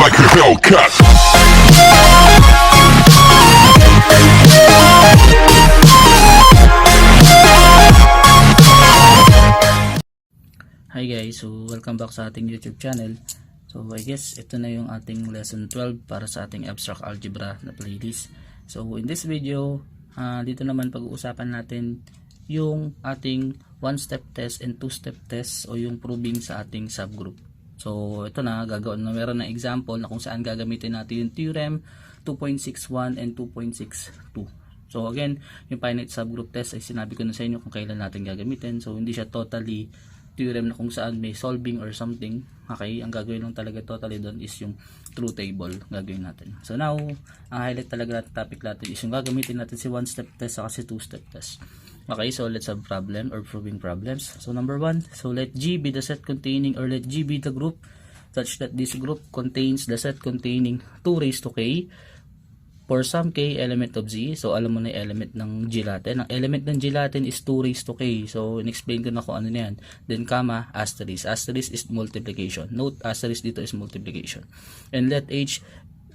like a Hellcat. Hi guys, so welcome back sa ating YouTube channel. So I guess ito na yung ating lesson 12 para sa ating abstract algebra na playlist. So in this video, dito naman pag-uusapan natin yung ating one-step test and two-step test o yung proving sa ating subgroup. So ito na, gagawin na meron na example na kung saan gagamitin natin yung theorem 2.61 and 2.62. So again, yung finite subgroup test ay sinabi ko na sa inyo kung kailan natin gagamitin. So hindi siya totally theorem na kung saan may solving or something. Okay, ang gagawin lang talaga totally doon is yung truth table gagawin natin. So now, ang highlight talaga natin topic natin is yung gagamitin natin si one step test at si two step test. Okay, so let's have problem or proving problems. So number 1, so let G be the set containing or let G be the group such that this group contains the set containing 2 raised to k for some k element of Z. So alam mo na yung element ng G natin. Ang element ng G natin is 2 raised to k. So in-explain ko na kung ano na yan. Then comma, asterisk. Asterisk is multiplication. Note, asterisk dito is multiplication. And let H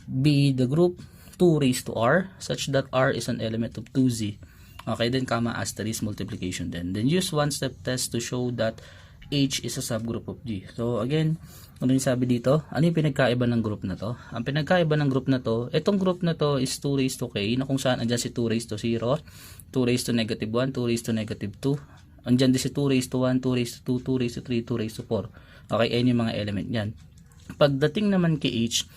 be the group 2 raised to R such that R is an element of 2Z. Okay, then comma, asterisk, multiplication then. Then use one-step test to show that H is a subgroup of G. So again, ano yung sabi dito? Ano yung pinagkaiba ng group na to? Ang pinagkaiba ng group na to, itong group na to is 2 raised to k, na kung saan andyan si 2 raised to 0, 2 raised to negative 1, 2 raised to negative 2. Andyan din si 2 raised to 1, 2 raised to 2, 2 raised to 3, 2 raised to 4. Okay, yan yung mga element yan. Pagdating naman kay H,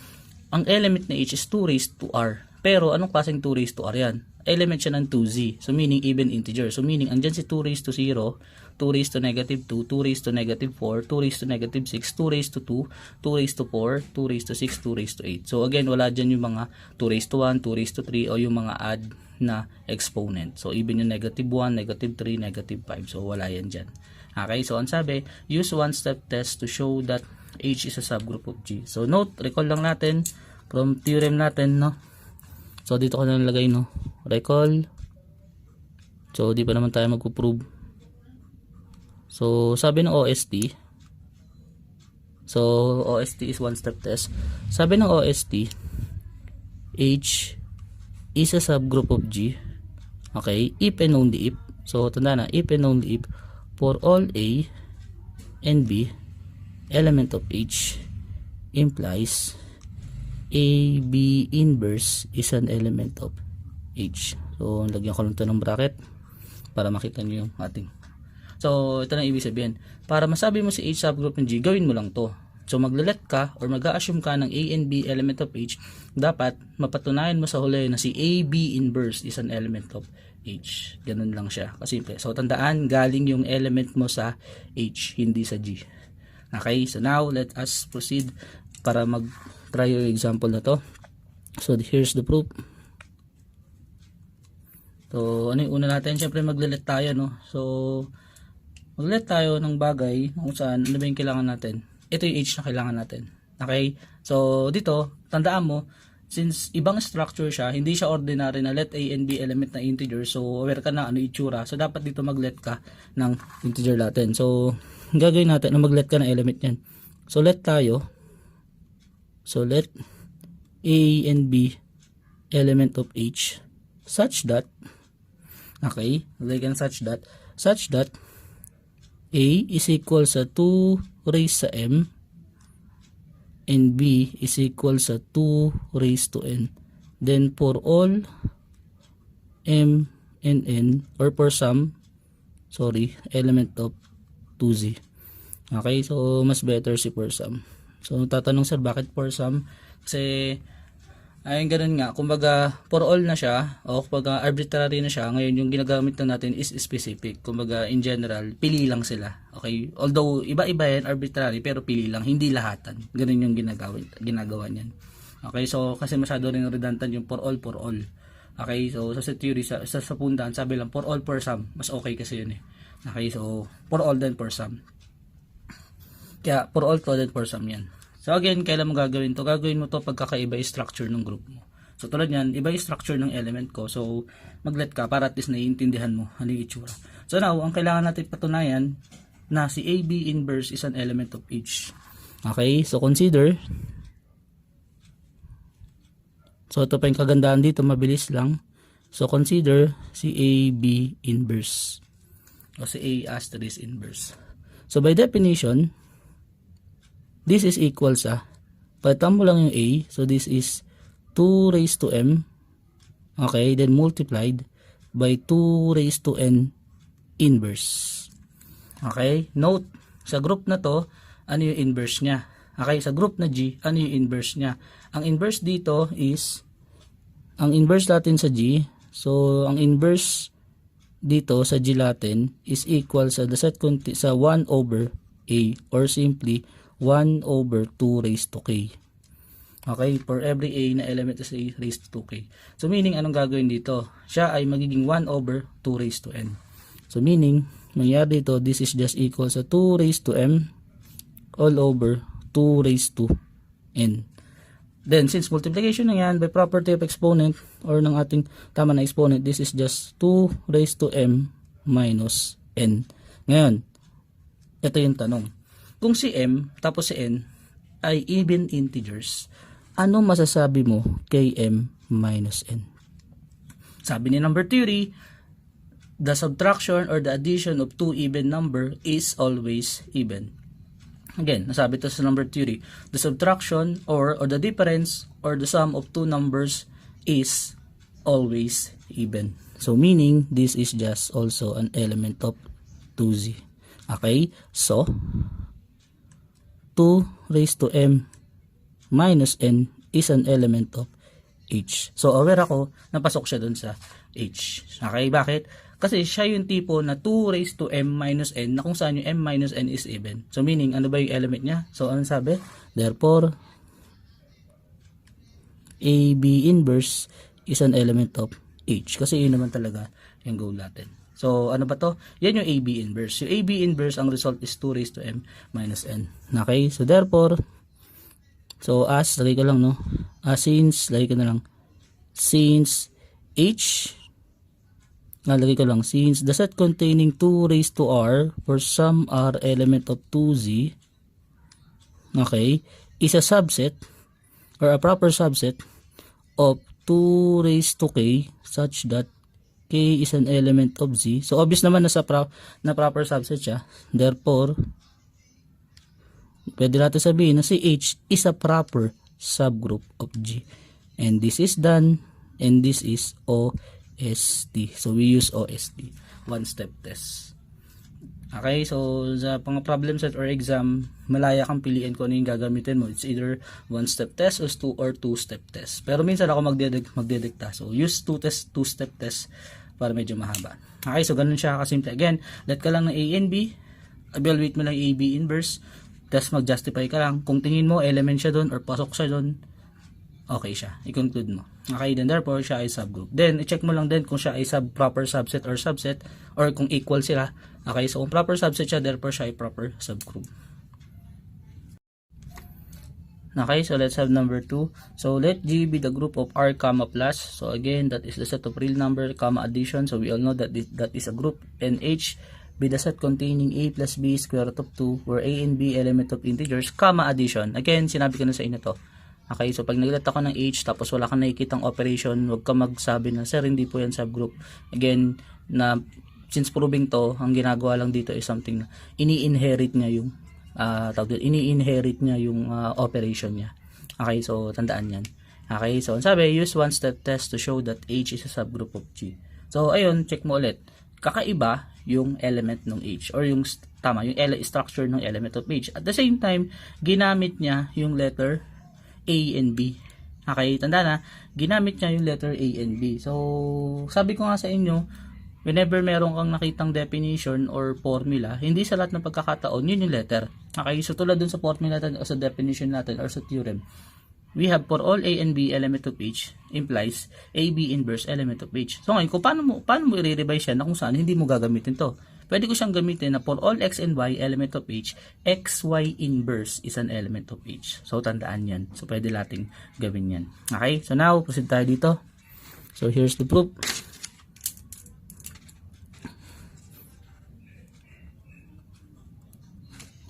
ang element na H is 2 raised to R. Pero anong klaseng 2 raised to R yan? Element siya ng 2Z. So meaning even integer. So meaning andyan si 2 raised to 0, 2 raised to negative 2, 2 raised to negative 4, 2 raised to negative 6, 2 raised to 2, 2 raised to 4, 2 raised to 6, 2 raised to 8. So again, wala dyan yung mga 2 raised to 1, 2 raised to 3 o yung mga add na exponent. So even yung negative 1, negative 3, negative 5. So wala yan dyan. Okay, so ang sabi, use one-step test to show that H is a subgroup of G. So note, recall lang natin from theorem natin, no? So dito ko na nalagay, no? Recall. So di pa naman tayo magpo-prove. So sabi ng OST, so OST is one step test. Sabi ng OST, H is a subgroup of G. Okay, if and only if. So tanda na, if and only if for all A and B element of H implies A, B inverse is an element of H. So lagyan ko lang ito ng bracket para makita nyo yung ating. So ito na ibig sabihin. Para masabi mo si H subgroup ng G, gawin mo lang to. So maglalet ka or mag-a-assume ka ng A and B element of H, dapat mapatunayan mo sa huli na si A, B inverse is an element of H. Ganun lang siya. Kasimple. So tandaan, galing yung element mo sa H, hindi sa G. Okay, so now let us proceed para mag-try yung example na to. So here's the proof. So ano yung una natin? Siyempre maglalet tayo, no? So maglalet tayo ng bagay kung saan ano ba yung kailangan natin. Ito yung H na kailangan natin. Okay? So dito, tandaan mo, since ibang structure siya, hindi siya ordinary na let A and B element na integer. So aware ka na ano itsura. So dapat dito maglet ka ng integer natin. So gagawin natin na maglet ka ng element yan. So let tayo. So let A and B element of H such that, okay, like such that A is equal sa 2 raised sa M and B is equal sa 2 raised to N. Then for all M and N, or for some, element of 2Z. Okay, so mas better si for some. So tatanong sir, bakit for some? Kasi ayun, ganun nga, kumbaga for all na siya o kumbaga arbitrary na siya. Ngayon yung ginagamit na natin is specific. Kumbaga in general, pili lang sila. Okay, although iba-iba yan, arbitrary, pero pili lang, hindi lahatan. Ganun yung ginagawa niyan. Okay, so kasi masyado rin redundant yung for all. Okay, so sa theory, sa puntaan, sabi lang for all for some, mas okay kasi yun eh. Okay, so for all then for some. Kaya for all to then for some yan. So again, kailan mo gagawin to? Gagawin mo to pagkakaiba yung structure ng group mo. So tulad yan, iba yung structure ng element ko. So maglet ka para at least naiintindihan mo ano yung itsura. So now, ang kailangan natin patunayan na si AB inverse is an element of H. Okay, so consider So ito pa yung kagandahan dito, mabilis lang. So consider si AB inverse o si A asterisk inverse. So by definition, this is equal sa, palitan mo lang yung A, so this is 2 raised to M, okay, then multiplied by 2 raised to N inverse. Okay, note, sa group na to, ano yung inverse niya? Okay, sa group na G, ano yung inverse niya? Ang inverse dito is, ang inverse natin sa G, so ang inverse dito sa G natin is equal sa the set sa 1 over A, or simply 1 over 2 raised to K. Okay, for every A na element is A raised to K. So meaning, anong gagawin dito? Siya ay magiging 1 over 2 raised to N. So meaning, mangyari dito, this is just equal sa 2 raised to M all over 2 raised to N. Then, since multiplication na yan by property of exponent or ng ating tama na exponent, this is just 2 raised to M minus N. Ngayon, ito yung tanong. Kung si M tapos si N ay even integers, ano masasabi mo kay M minus N? Sabi ni number theory, the subtraction or the addition of two even number is always even. Again, nasabi ito sa number theory. The subtraction or the difference or the sum of two numbers is always even. So meaning, this is just also an element of 2z. Okay? So, 2 raised to M minus N is an element of H. So, aware ako, napasok siya dun sa H. Okay? Bakit? Kasi siya yung tipo na 2 raised to M minus N na kung saan yung M minus N is even. So meaning, ano ba yung element niya? So ano sabi? Therefore, AB inverse is an element of H. Kasi yun naman talaga yung goal natin. So ano ba to? Yan yung AB inverse. Yung AB inverse, ang result is 2 raised to M minus N. Okay? So therefore, as, lagay ko lang, no? Lagay ko na lang, since H, nalagay ko lang, since the set containing 2 raised to R for some R element of 2Z, okay, is a subset or a proper subset of 2 raised to K such that K is an element of Z. So obvious naman na proper subset siya. Therefore, pwede natin sabihin na si H is a proper subgroup of G. And this is done, and this is OST. So we use OST, one step test. Okay, so sa pang problem set or exam, malaya kang piliin kung ano yung gagamitin mo. It's either one step test or two step test. Pero minsan ako magdedikta. So use two step test para medyo mahaba. Okay, so ganun siya kasimple. Again, let ka lang ng A and B, evaluate mo lang AB inverse, test mag-justify ka lang. Kung tingin mo element siya doon or pasok siya doon, okay siya. I-conclude mo. Okay, then therefore siya ay subgroup. Then i-check mo lang din kung siya ay proper subset or subset, or kung equal sila. Okay, so kung proper subset siya, therefore siya ay proper subgroup. Okay, so let's have number 2. So let G be the group of R comma plus. So again, that is the set of real number comma addition. So we all know that that is a group. And H be the set containing A plus B square root of 2, where A and B element of integers comma addition. Again, sinabi ko na sa inyo to. Okay, so pag naglat ako ng H tapos wala kang nakikitang operation, huwag ka magsabi na, sir, hindi po yan subgroup. Again, na since proving to, ang ginagawa lang dito is something na ini-inherit niya yung operation niya. Okay, so tandaan yan. Okay, so sabi, use one step test to show that H is a subgroup of G. So ayun, check mo ulit. Kakaiba yung element ng H, or yung structure ng element of H. At the same time, ginamit niya yung letter A and B. Okay, tanda na, ginamit niya yung letter A and B. So, sabi ko nga sa inyo, whenever meron kang nakitang definition or formula, hindi sa lahat ng pagkakataon, yun yung letter. Okay, so tulad dun sa formula natin o sa definition natin or sa theorem, we have for all A and B element of H implies AB inverse element of H. So ngayon, paano mo i-revise yan na kung saan hindi mo gagamitin to? Pwede ko siyang gamitin na for all X and Y element of H, XY inverse is an element of H. So tandaan yan. So pwede nating gawin yan. Okay, so now proceed tayo dito. So here's the proof.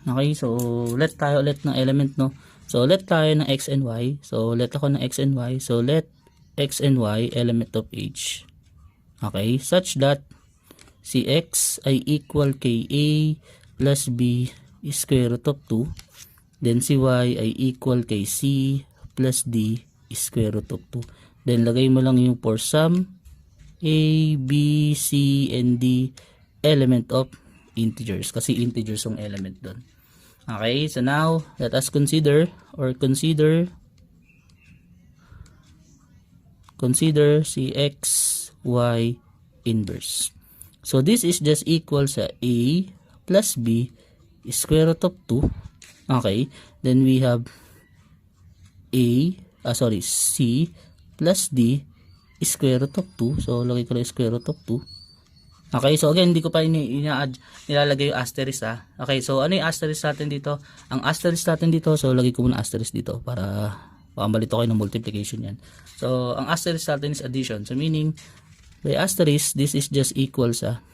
Okay, so let tayo ulit ng element, no? So let tayo ng X and Y. So let ako ng X and Y. So let x and y element of h. Okay, such that si x ay equal kay a plus b square root of 2, then si y ay equal kay c plus d square root of 2. Then lagay mo lang yung for sum a, b, c, and d element of integers kasi integers yung element doon. Okay, so now let us consider si x, y inverse. So this is just equal sa a plus b square root of 2. Okay, then we have c plus d square root of 2. So lagay ko lang square root of 2. Okay, so again, hindi ko pa nilalagay yung asterisk ha. Okay, so ano yung asterisk natin dito? Ang asterisk natin dito, so lagay ko muna asterisk dito para malito kayo ng multiplication yan. So, ang asterisk natin is addition. So, meaning, by asterisk, this is just equal sa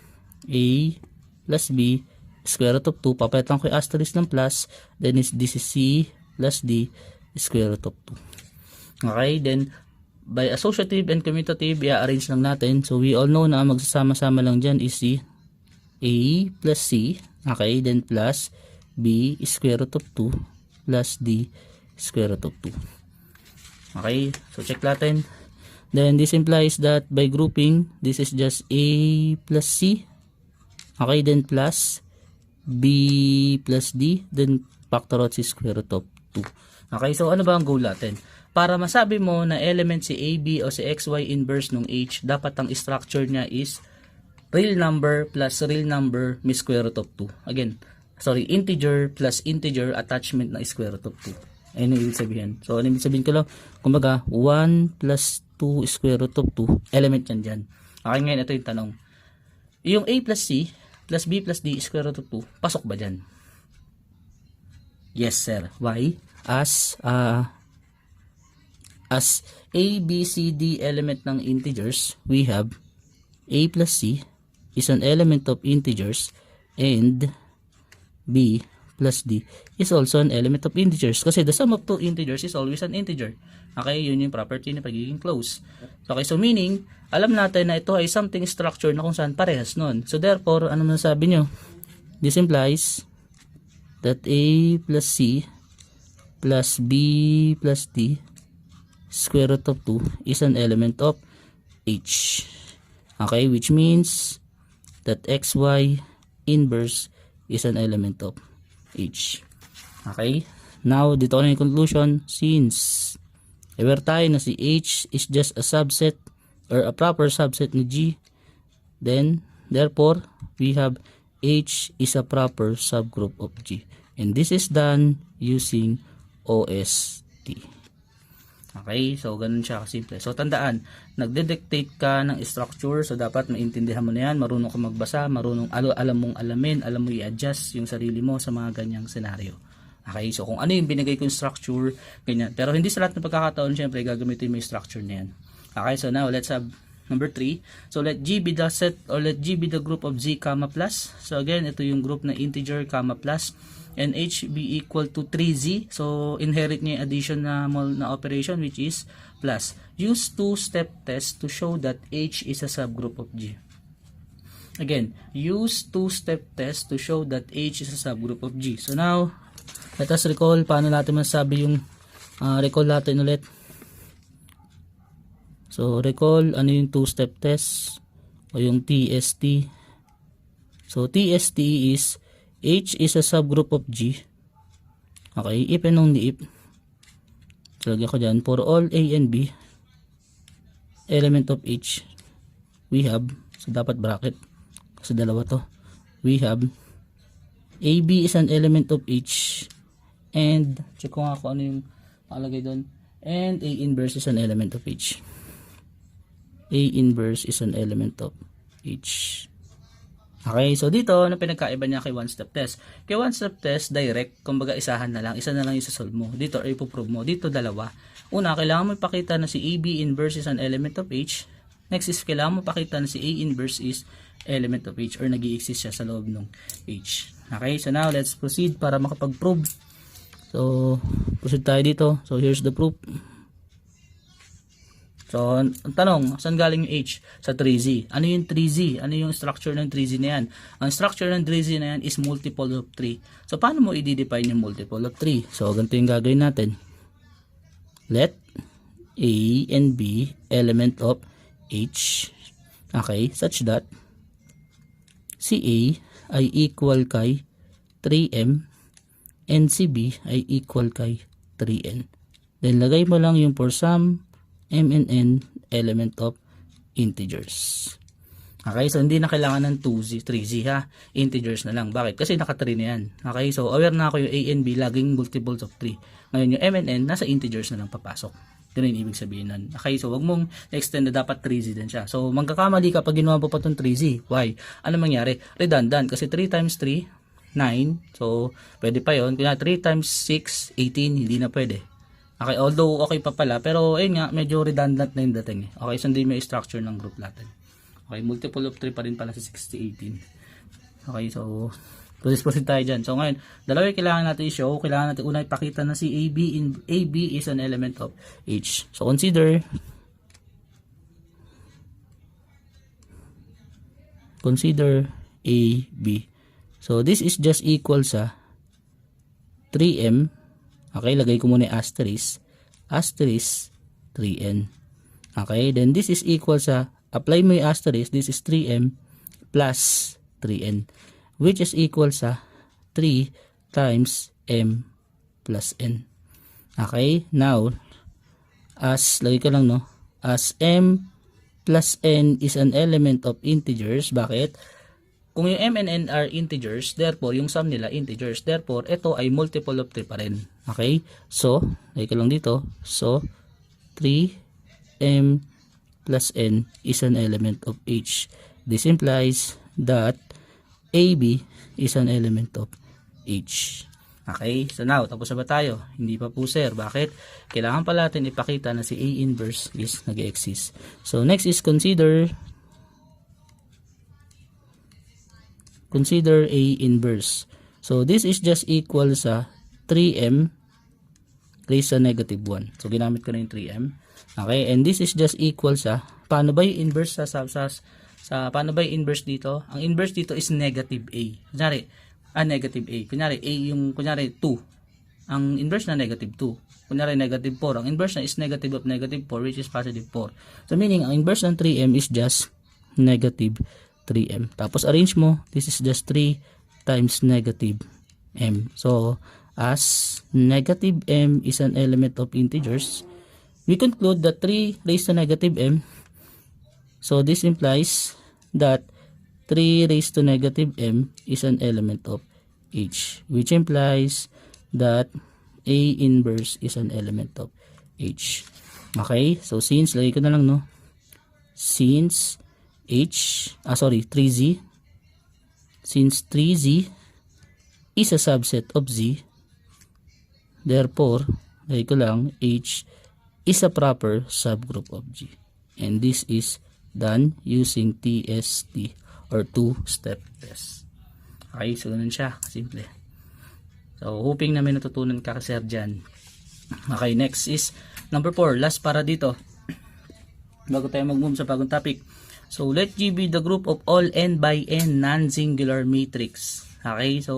a plus b square root of 2. Papalitan ko yung asterisk ng plus, then this is c plus d square root of 2. Okay, then, by associative and commutative, i-arrange lang natin. So, we all know na magsasama-sama lang dyan is si a plus c. Okay, then plus b square root of 2 plus d square root of 2. Okay, so check natin. Then, this implies that by grouping, this is just a plus c. Okay, then plus b plus d, then factor out si square root of 2. Okay, so ano ba ang goal natin? Para masabi mo na element si AB o si XY inverse nung H, dapat ang structure niya is real number plus real number may square root of 2. Again, integer plus integer attachment na square root of 2. Ayun yung ibig sabihin. So, ano ibig sabihin ko lang? Kumbaga, 1 plus 2 square root of 2, element yan dyan. Okay, ngayon ito yung tanong. Yung A plus C plus B plus D square root of 2, pasok ba dyan? Yes, sir. Why? As A, B, C, D element ng integers, we have A plus C is an element of integers and B plus D is also an element of integers kasi the sum of two integers is always an integer. Okay, yun yung property na pagiging close. Okay, so meaning, alam natin na ito ay something structure na kung saan parehas nun. So therefore, ano masasabi nyo? This implies that A plus C plus B plus D square root of 2 is an element of H. Okay, which means that XY inverse is an element of H. Okay, now dito na yung conclusion. Since aware tayo na si H is just a subset or a proper subset ni G, then therefore we have H is a proper subgroup of G, and this is done using OST. Okay, so ganun siya kasimple. So tandaan, nagde-dictate ka ng structure, so dapat maintindihan mo na yan, marunong ka magbasa, alam mong alamin, alam mo i-adjust yung sarili mo sa mga ganyang senaryo. Okay, so kung ano yung binigay kong structure, ganyan. Pero hindi sa lahat ng pagkakataon, syempre gagamitin mo yung structure na yan. Okay, so now let's have number 3. So let G be the set, or let G be the group of Z, plus. So again, ito yung group na integer, plus. And H be equal to 3Z. So inherit niya yung addition na operation, which is plus. Use two-step test to show that H is a subgroup of G. Again, use two-step test to show that H is a subgroup of G. So now, let us recall paano natin masabi yung recall natin ulit. So recall, ano yung two-step test o yung TST. So TST is H is a subgroup of G. Okay, if and only if. So lagyan ko dyan, for all A and B element of H, we have, so dapat bracket kasi dalawa to, we have AB is an element of H, and check ko nga kung ano yung nakalagay doon, and A inverse is an element of H. A inverse is an element of H. Okay, so dito, ano pinagkaiba niya kay one-step test? Kay one-step test, direct, kumbaga isahan na lang, isa na lang yung sasolve mo. Dito, or ipoprove mo. Dito, dalawa. Una, kailangan mo ipakita na si AB inverse is an element of H. Next is, kailangan mo ipakita na si A inverse is element of H, or nag-i-exist siya sa loob ng H. Okay, so now, let's proceed para makapag-prove. So, proceed tayo dito. So, here's the proof. So, ang tanong, saan galing yung H? Sa 3Z. Ano yung 3Z? Ano yung structure ng 3Z na yan? Ang structure ng 3Z na yan is multiple of 3. So, paano mo i-define yung multiple of 3? So, ganito yung gagawin natin. Let A and B element of H, okay, such that si A ay equal kay 3M and si B ay equal kay 3N. Then, lagay mo lang yung for some M and N element of integers. Okay, so hindi na kailangan ng 2Z, 3Z ha. Integers na lang. Bakit? Kasi naka 3 na yan. Okay, so aware na ako yung A and B laging multiples of 3. Ngayon yung M and N nasa integers na lang papasok. Ganun yung ibig sabihin nun. Okay, so wag mong extend na dapat 3Z din siya. So magkakamali ka pag ginawa mo pa itong 3Z. Why? Ano mangyari? Redundant. Kasi 3 times 3, 9. So pwede pa yun. Kaya 3 times 6, 18. Hindi na pwede. Okay, although okay pa pala, pero ayun nga, medyo redundant na yung dating eh. Okay, so hindi may structure ng group natin. Okay, multiple of 3 pa rin pala sa 60, 18. Okay, so proceed tayo dyan. So ngayon, dalawa yung kailangan natin i-show. Kailangan natin una ipakita na si AB is an element of H. So consider AB. So this is just equal sa 3M. Okay, lagay ko muna yung asterisk 3N. Okay, then this is equal sa, apply mo yung asterisk, this is 3M plus 3N, which is equal sa 3 times M plus N. Okay, now, as, lagay ko lang no, as M plus N is an element of integers, bakit? Kung yung M and N are integers, therefore, yung sum nila integers. Therefore, ito ay multiple of 3 pa rin. Okay? So, lagay ko lang dito. So, 3M plus N is an element of H. This implies that AB is an element of H. Okay? So now, tapos na ba tayo? Hindi pa po sir. Bakit? Kailangan pala natin ipakita na si A inverse is nag-exist. So next is consider A inverse. So this is just equal sa 3M raised to negative 1. So ginamit ko na yung 3M. Okay? And this is just equal sa, paano ba yung inverse paano ba yung inverse dito? Ang inverse dito is negative A. Kunyari, negative A. Kunyari 2. Ang inverse na negative 2. Kunyari negative 4. Ang inverse na is negative of negative 4, which is positive 4. So meaning, ang inverse ng 3M is just negative 3M. Tapos arrange mo, this is just 3 times negative M. So, as negative M is an element of integers, we conclude that 3 raised to negative M, so this implies that 3 raised to negative M is an element of H, which implies that A inverse is an element of H. Okay, so since, lagay ko na lang no, since 3Z, since 3Z is a subset of Z, therefore, lagay ko lang, H is a proper subgroup of G. And this is done using TST or two-step test. Okay, so ganun siya, simple. So, hoping na may natutunan ka sir dyan. Okay, next is number 4, last para dito. Bago tayo mag-move sa bagong topic. So, let G be the group of all n by n non-singular matrix. Okay, so,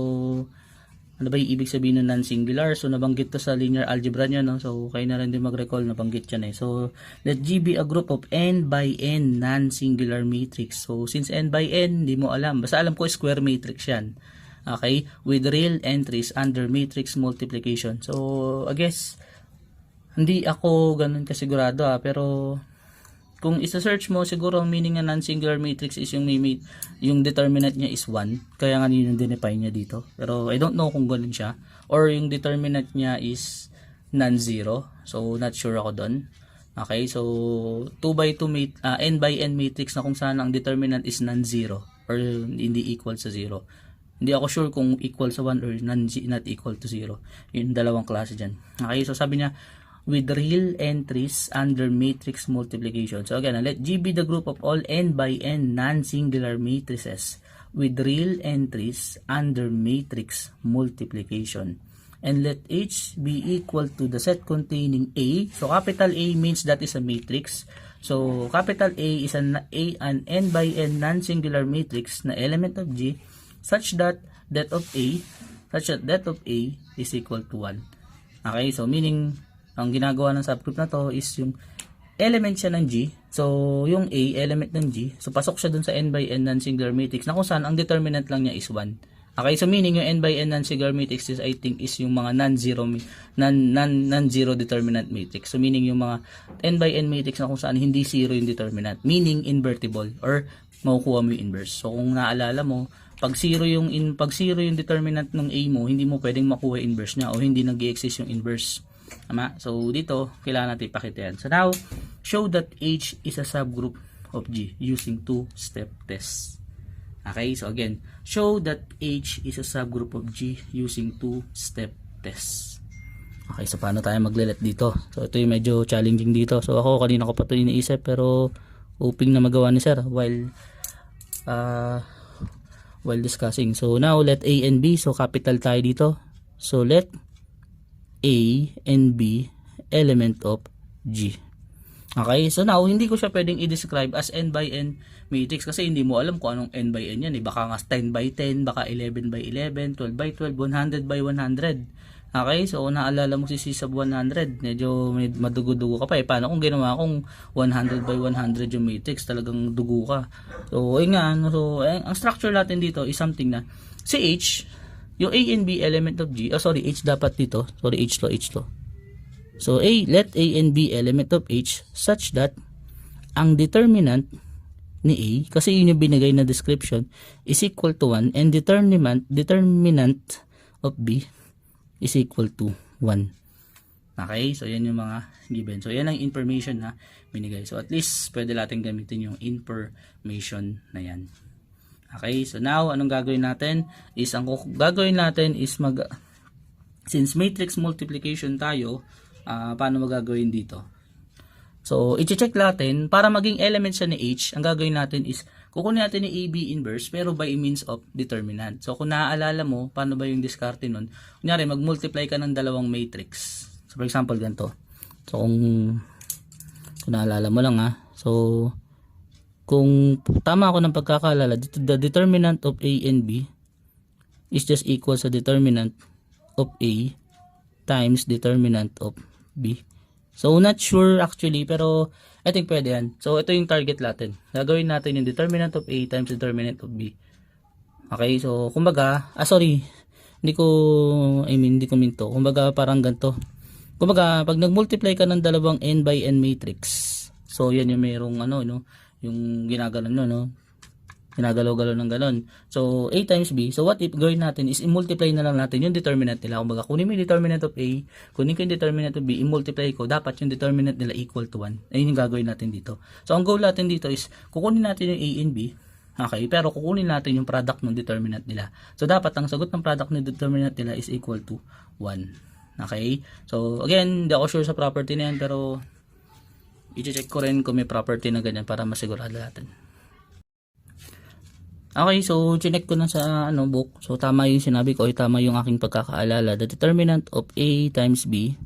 ano ba yung ibig sabihin ng non-singular? So, nabanggit to sa linear algebra nyo, no? So, kayo na rin din mag-recall, nabanggit yan eh. So, let G be a group of n by n non-singular matrix. So, since n by n, hindi mo alam. Basta alam ko, square matrix yan. Okay, with real entries under matrix multiplication. So, I guess, hindi ako ganun kasigurado pero kung isa-search mo, siguro ang meaning ng non-singular matrix is yung determinant niya is 1. Kaya nga yun yung dinefine niya dito. Pero I don't know kung ganun siya. Or yung determinant niya is non-zero. So, not sure ako doon. Okay, so 2 by 2 n by n matrix na kung saan ang determinant is non-zero or hindi equal sa 0. Hindi ako sure kung equal sa 1 or not equal to 0. Yung dalawang klase dyan. Okay, so sabi niya, with real entries under matrix multiplication. So again, let G be the group of all n by n non-singular matrices with real entries under matrix multiplication. and let H be equal to the set containing A. So capital A means that is a matrix. So capital A is an n by n non-singular matrix na element of G such that that of A is equal to 1. Okay, so meaning ang ginagawa ng subgroup na to is yung element siya ng G. So yung A element ng G, so pasok siya dun sa n by n non-singular matrix na kung saan ang determinant lang niya is 1. Okay, so meaning yung n by n non-singular matrix is, I think, is yung mga non-zero determinant matrix. So meaning yung mga n by n matrix na kung saan hindi zero yung determinant, meaning invertible or makukuha mo yung inverse. So kung naalala mo, pag zero yung determinant ng A mo, hindi mo pwedeng makuha inverse niya o hindi nag-i-exist yung inverse. Tama? So dito, kailangan natin ipakita yan. So now, show that H is a subgroup of G using two-step test. Okay, so again, show that H is a subgroup of G using two-step test. Okay, so paano tayo magle-let dito? So ito yung medyo challenging dito. So ako, kanina ko pa ito iniisip pero hoping na magawa ni sir while discussing. So now, let A and B. So capital tayo dito. So let A and B element of G. Okay, so now hindi ko siya pwedeng i-describe as n by n matrix kasi hindi mo alam kung anong n by n yan. Baka nga 10 by 10, baka 11 by 11, 12 by 12, 100 by 100. Okay, so naalala mo si C sub 100, medyo madugo-dugo ka pa Paano kung ginawa kong 100 by 100 yung matrix, talagang dugo ka. So ayun nga, ang structure natin dito is something na si H, yung A and B element of G, H dapat dito, H to. So let A and B element of H such that ang determinant ni A, kasi yun yung binigay na description, is equal to 1 and determinant of B is equal to 1. Okay, so yan yung mga given. So yan ang information na binigay. So at least pwede natin gamitin yung information na yan. Okay, so now anong gagawin natin is since matrix multiplication tayo, paano magagawin dito? So i-check natin para maging element siya ni H. Ang gagawin natin is kukunin natin yung AB inverse pero by means of determinant. So kung naaalala mo, paano ba yung diskarte nun? Kunyari mag-multiply ka ng dalawang matrix. So for example ganito. So kung naalala mo lang So kung tama ako ng pagkakaalala, the determinant of A and B is just equal sa determinant of A times determinant of B. So not sure actually, pero I think pwede yan. So ito yung target natin. Gagawin natin yung determinant of A times determinant of B. Okay, so kumbaga, hindi ko minto. Kumbaga parang ganito. Kumbaga pag nag-multiply ka ng dalawang n by n matrix, so yan yung merong yung ginagalaw-galaw ng galon. So A times B. So what if gawin natin is i-multiply na lang natin yung determinant nila. Kumbaga kunin mo yung determinant of A, kunin ko yung determinant of B, i-multiply ko, dapat yung determinant nila equal to 1. Ayun yung gagawin natin dito. So ang goal natin dito is kukunin natin yung A and B. Okay, pero kukunin natin yung product ng determinant nila. So dapat ang sagot ng product ng determinant nila is equal to 1. Okay? So again, hindi ako sure sa property na yan, pero i-check ko rin kung may property na ganyan para masigurado natin. Okay, so chinek ko na sa book. So tama yung sinabi ko, tama yung aking pagkakaalala. The determinant of A times B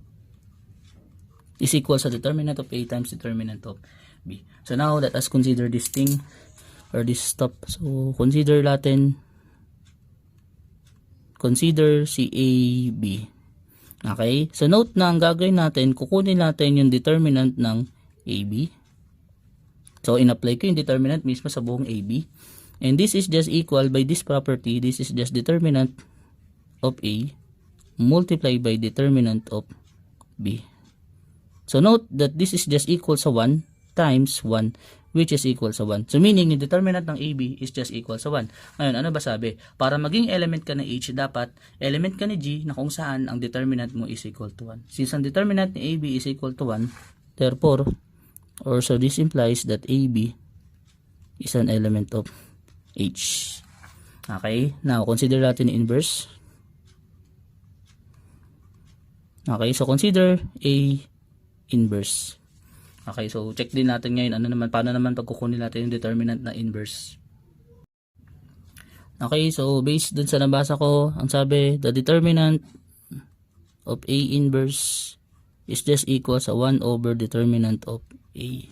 is equal sa determinant of A times determinant of B. So now let us consider this thing or this step. So consider si A, B. Okay? So note na ang gagawin natin, kukunin natin yung determinant ng AB. So in-apply ko yung determinant mismo sa buong AB. And this is just equal by this property. This is just determinant of A multiplied by determinant of B. So note that this is just equal sa 1 times 1 which is equal sa 1. So meaning yung determinant ng AB is just equal sa 1. Ngayon, ano ba sabi? Para maging element ka ng H, dapat element ka ni G na kung saan ang determinant mo is equal to 1. Since ang determinant ni AB is equal to 1, therefore, so this implies that AB is an element of H. Okay, now consider natin yung inverse. Okay, so consider A inverse. Okay, so check din natin ngayon paano naman pagkukunin natin yung determinant na inverse. Okay, so based dun sa nabasa ko, ang sabi, the determinant of A inverse is just equal sa 1 over determinant of A.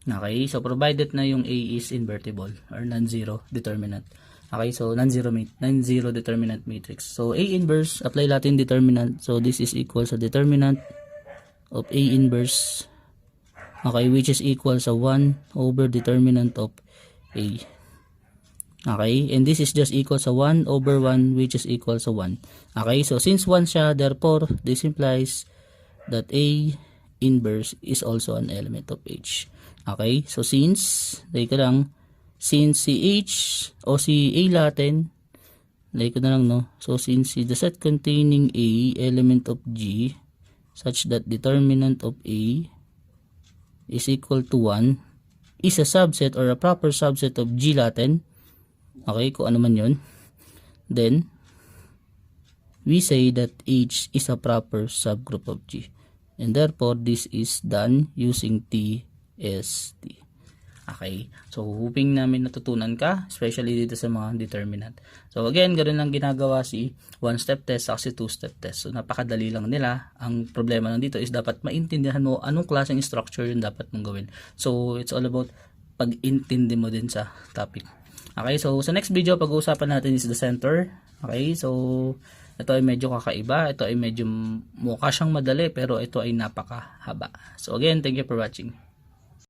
Okay, so provided na yung A is invertible or non-zero determinant. Okay, so non-zero determinant matrix. So A inverse, apply natin determinant. So this is equal sa determinant of A inverse. Okay, which is equal sa 1 over determinant of A. Okay, and this is just equal sa 1 over 1 which is equal sa 1. Okay, so since 1 siya, therefore this implies that A inverse is also an element of H. Okay, so since si H o si A natin, like ko na lang, no? So since the set containing A element of G such that determinant of A is equal to 1 is a subset or a proper subset of G natin, okay, kung ano man yun, then we say that H is a proper subgroup of G, and therefore this is done using TST. Okay, so hoping namin natutunan ka, especially dito sa mga determinant. So again, ganoon lang ginagawa si one step test at si two step test. So napakadali lang nila. Ang problema lang dito is dapat maintindihan mo anong klaseng structure yung dapat mong gawin. So it's all about pag-intindi mo din sa topic. Okay, so sa next video pag-uusapan natin is the center. Okay, so ito ay medyo kakaiba, ito ay medyo mukha siyang madali pero ito ay napakahaba. So again, thank you for watching.